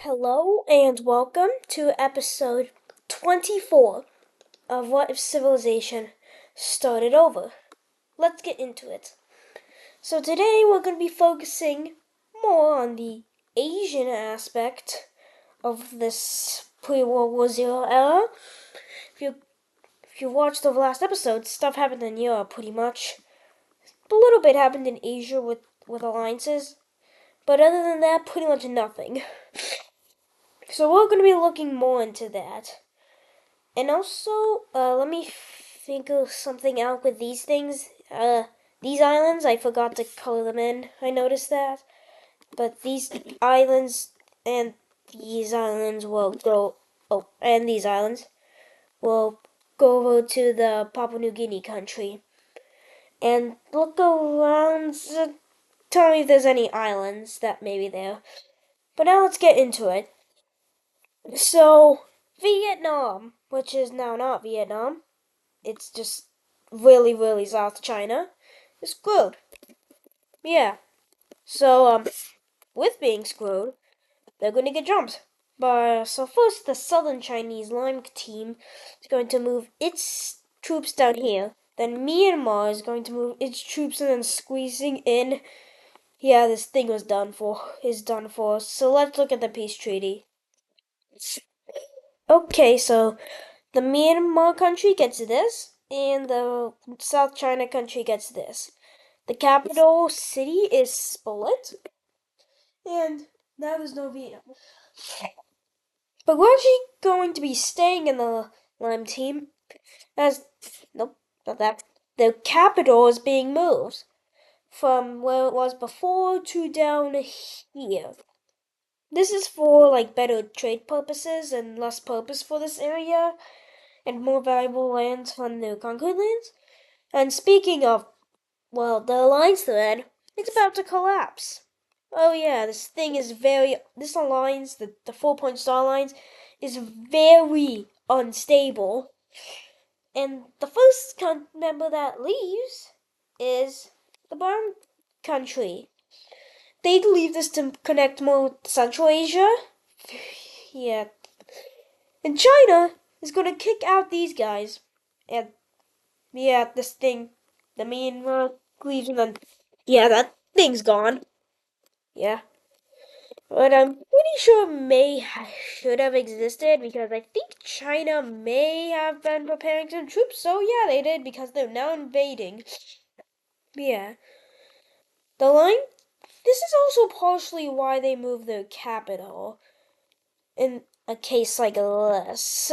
Hello and welcome to episode 24 of What If Civilization Started Over. Let's get into it. So today we're going to be focusing more on the Asian aspect of this pre-World War Z era. If you watched the last episode, stuff happened in Europe pretty much. A little bit happened in Asia with alliances, but other than that, pretty much nothing. So we're going to be looking more into that. And also, let me think of something out with these things. These islands, I forgot to color them in. I noticed that. But these islands and these islands will go... Oh, and these islands will go over to the Papua New Guinea country. And look around, tell me if there's any islands that may be there. But now let's get into it. So, Vietnam, which is now not Vietnam, it's just really South China, is screwed. Yeah. So, with being screwed, they're going to get jumped. So first, the Southern Chinese Lime team is going to move its troops down here. Then Myanmar is going to move its troops and then squeezing in. Yeah, this thing is done for. So let's look at the peace treaty. Okay, so the Myanmar country gets this, and the South China country gets this. The capital city is split, and now there's no Vietnam. But we're actually going to be staying in the Lime team, nope, not that. The capital is being moved from where it was before to down here. This is for better trade purposes and less purpose for this area, and more valuable lands from the conquered lands. And speaking of, the alliance thread, it's about to collapse. Oh yeah, this alliance, the 4-point star alliance, is very unstable. And the first member that leaves is the Burn country. They'd leave this to connect more with Central Asia. Yeah. And China is going to kick out these guys. And yeah, this thing, the Myanmar leaves, and then that thing's gone. Yeah. But I'm pretty sure should have existed because I think China may have been preparing some troops. So yeah, they did because they're now invading. Yeah. The line. This is also partially why they moved their capital. In a case like this,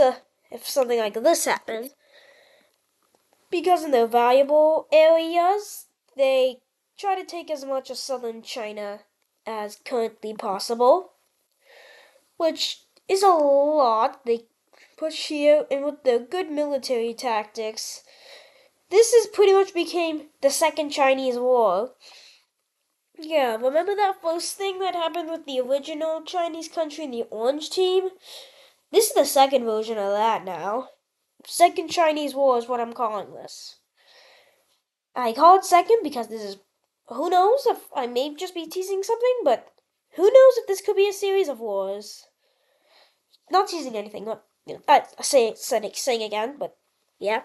if something like this happened, because in their valuable areas, they try to take as much of southern China as currently possible, which is a lot. They push here, and with their good military tactics, this is pretty much became the Second Chinese War. Yeah, remember that first thing that happened with the original Chinese country and the Orange team? This is the second version of that now. Second Chinese War is what I'm calling this. I call it second because this is... Who knows if I may just be teasing something, but who knows if this could be a series of wars. Not teasing anything, but saying again, but yeah.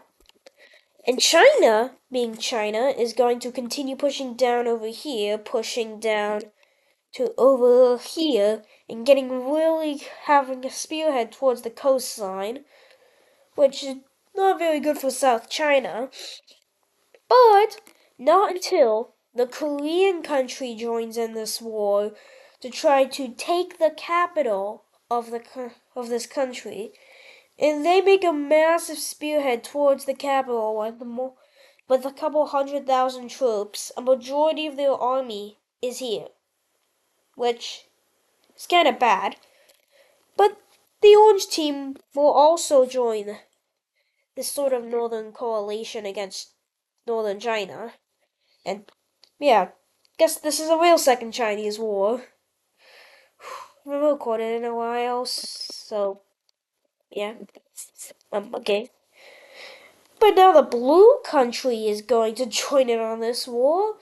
And China, being China, is going to continue pushing down over here, pushing down to over here, and having a spearhead towards the coastline, which is not very good for South China. But not until the Korean country joins in this war to try to take the capital of this country, and they make a massive spearhead towards the capital with a couple 100,000 troops. A majority of their army is here, which is kind of bad. But the Orange team will also join this sort of northern coalition against northern China. And yeah, guess this is a real Second Chinese War. I haven't recorded in a while, so yeah. Okay. But now the Blue country is going to join in on this war.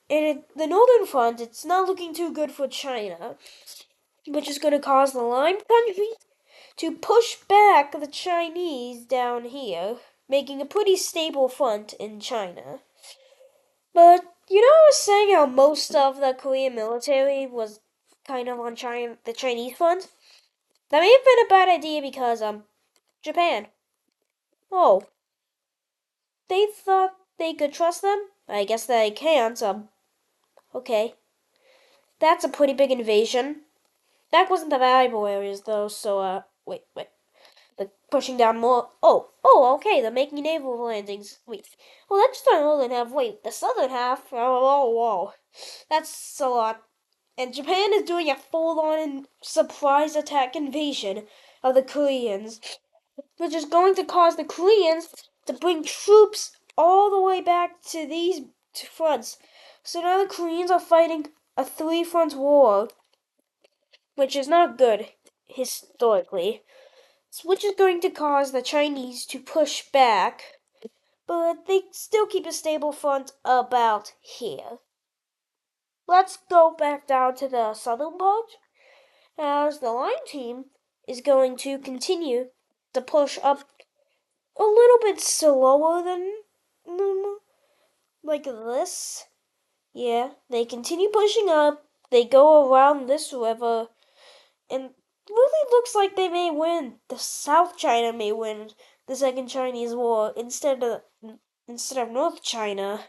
And the Northern Front, it's not looking too good for China. which is going to cause the Lime country to push back the Chinese down here, making a pretty stable front in China. But you know, I was saying how most of the Korean military was kind of on the Chinese front. That may have been a bad idea because Japan. Oh, they thought they could trust them. I guess they can't. Okay, that's a pretty big invasion. That wasn't the valuable areas though. So wait. They're pushing down more. Okay. They're making naval landings. Wait. Well, that's the northern half. Wait, the southern half. Whoa. That's a lot. And Japan is doing a full-on surprise attack invasion of the Koreans, which is going to cause the Koreans to bring troops all the way back to these fronts. So now the Koreans are fighting a three-front war, which is not good historically, which is going to cause the Chinese to push back, but they still keep a stable front about here. Let's go back down to the southern part, as the line team is going to continue to push up a little bit slower than normal, like this. Yeah, they continue pushing up. They go around this river, and really looks like they may win. The South China may win the Second Chinese War instead of North China,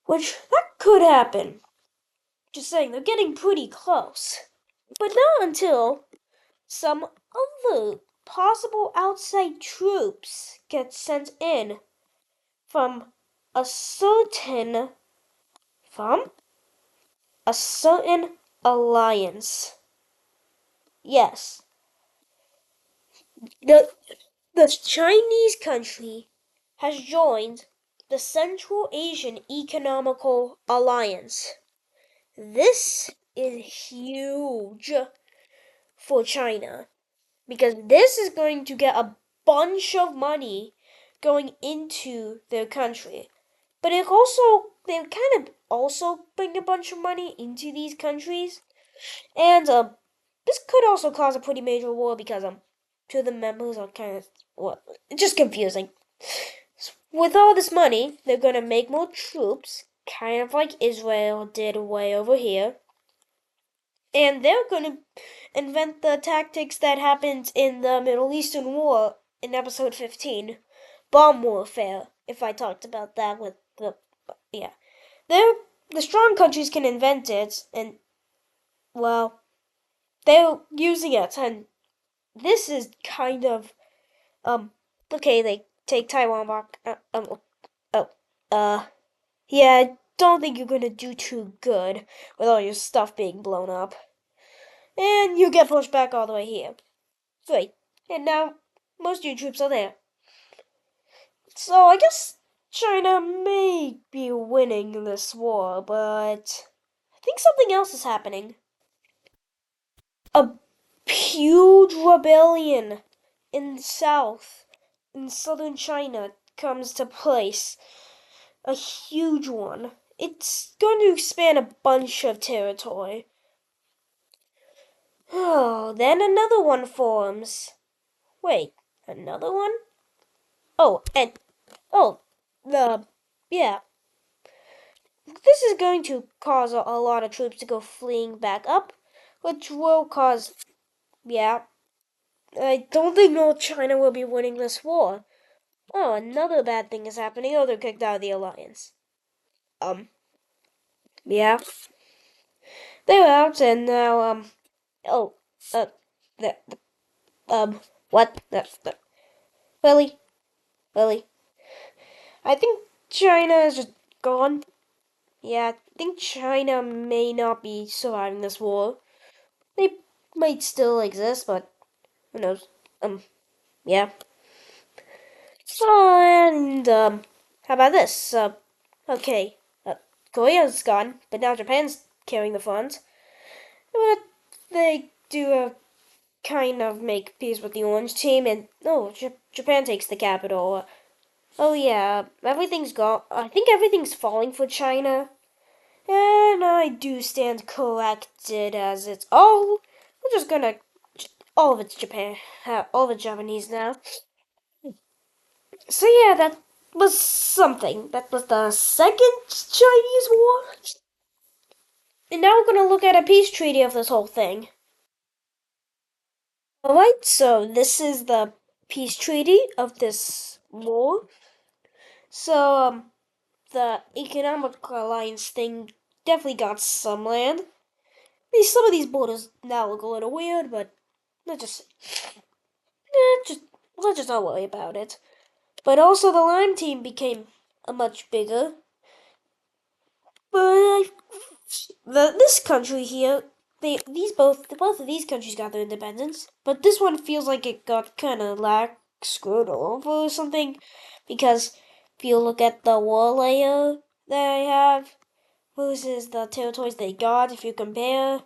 which that could happen. Just saying, they're getting pretty close, but not until some other possible outside troops get sent in from a certain from a certain alliance. Yes, the the Chinese country has joined the Central Asian Economical Alliance. This is huge for China because this is going to get a bunch of money going into their country. But they kind of also bring a bunch of money into these countries. And this could also cause a pretty major war because two of the members are kind of just confusing. With all this money, they're gonna make more troops, kind of like Israel did way over here. And they're gonna invent the tactics that happened in the Middle Eastern War in episode 15. Bomb warfare, if I talked about that with yeah. The strong countries can invent it, and, well, they're using it, and this is kind of, okay, they take Taiwan back, oh, yeah, I don't think you're gonna do too good with all your stuff being blown up. And you get pushed back all the way here. Great. And now, most of your troops are there. So I guess China may be winning this war, but I think something else is happening. A huge rebellion in southern China comes to place. A huge one. It's going to span a bunch of territory. Oh, then another one forms. Wait, another one? Oh, and oh, the yeah. This is going to cause a lot of troops to go fleeing back up, which will cause, yeah. I don't think North China will be winning this war. Oh, another bad thing is happening. Oh, they're kicked out of the alliance. Yeah. They're out, and now, oh, the, what? Really? Really? I think China is just gone. Yeah, I think China may not be surviving this war. They might still exist, but who knows? Yeah. And, how about this? Okay, Korea's gone, but now Japan's carrying the front. But they do kind of make peace with the Orange team, and Japan takes the capital. Oh yeah, everything's gone. I think everything's falling for China. And I do stand corrected as it's all. We're just gonna. All of it's Japan. All of it's Japanese now. So yeah, that was something. That was the Second Chinese War. And now we're gonna look at a peace treaty of this whole thing. Alright, so this is the peace treaty of this war. So, the economic alliance thing definitely got some land. Some of these borders now look a little weird, but let's just, just let's just not worry about it. But also, the Lime team became a much bigger. But this country here, both of these countries got their independence. But this one feels like it got kind of screwed over or something, because if you look at the war layer they have versus the territories they got, if you compare,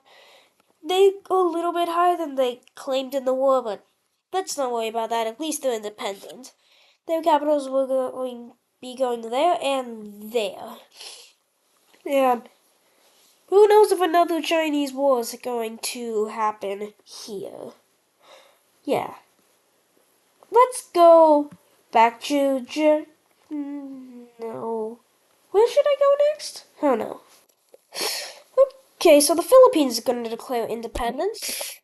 they go a little bit higher than they claimed in the war. But let's not worry about that. At least they're independent. Their capitals will be going there and there. And who knows if another Chinese war is going to happen here. Yeah. Let's go back to no. Where should I go next? Oh no. Okay, so the Philippines is going to declare independence.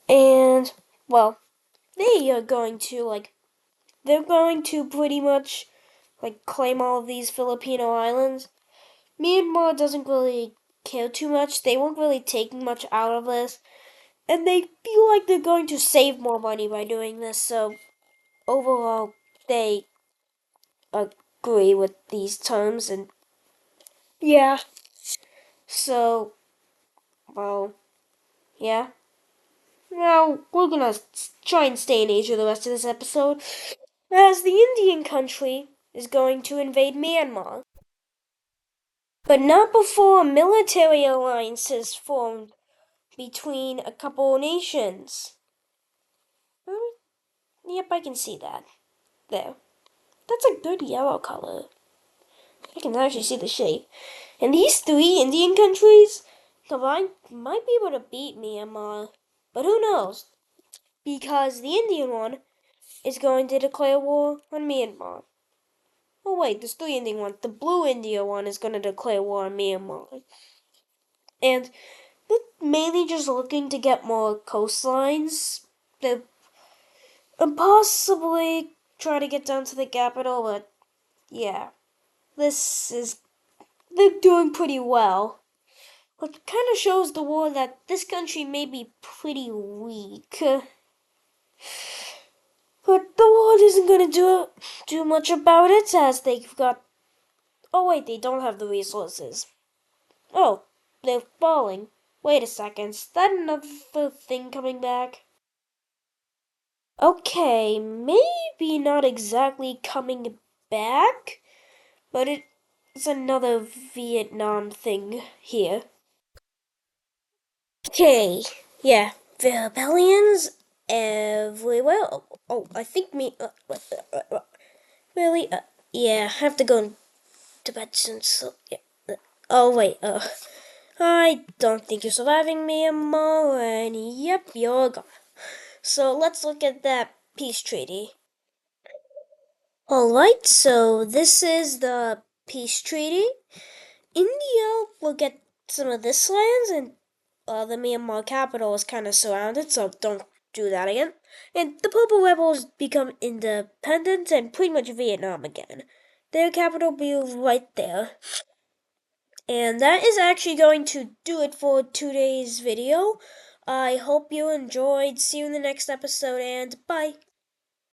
And, well, they are going to, they're going to pretty much, claim all of these Filipino islands. Myanmar doesn't really care too much. They won't really take much out of this. And they feel like they're going to save more money by doing this. So, overall, they agree with these terms. And, yeah. So, well, yeah. Now, we're gonna try and stay in Asia the rest of this episode, as the Indian country is going to invade Myanmar. But not before a military alliance is formed between a couple nations. Yep, I can see that. There. That's a good yellow color. I can actually see the shape. And these three Indian countries combined might be able to beat Myanmar. But who knows? Because the Indian one is going to declare war on Myanmar. Oh wait, there's three Indian ones. The blue India one is going to declare war on Myanmar. And they're mainly just looking to get more coastlines. And possibly try to get down to the capital, but yeah. They're doing pretty well. It kind of shows the war that this country may be pretty weak. But the world isn't gonna do much about it, as they've got. Oh wait, they don't have the resources. Oh, they're falling. Wait a second, is that another thing coming back? Okay, maybe not exactly coming back, but it's another Vietnam thing here. Okay, yeah, rebellions everywhere. Oh, I think really, yeah, I have to go to bed soon. So, yeah. Oh wait, I don't think you're surviving me, Myanmar, and yep, you're gone. So let's look at that peace treaty. Alright, so this is the peace treaty. India will get some of this lands, and the Myanmar capital is kind of surrounded, so don't do that again. And the Purple Rebels become independent and pretty much Vietnam again. Their capital will be right there. And that is actually going to do it for today's video. I hope you enjoyed. See you in the next episode, and bye.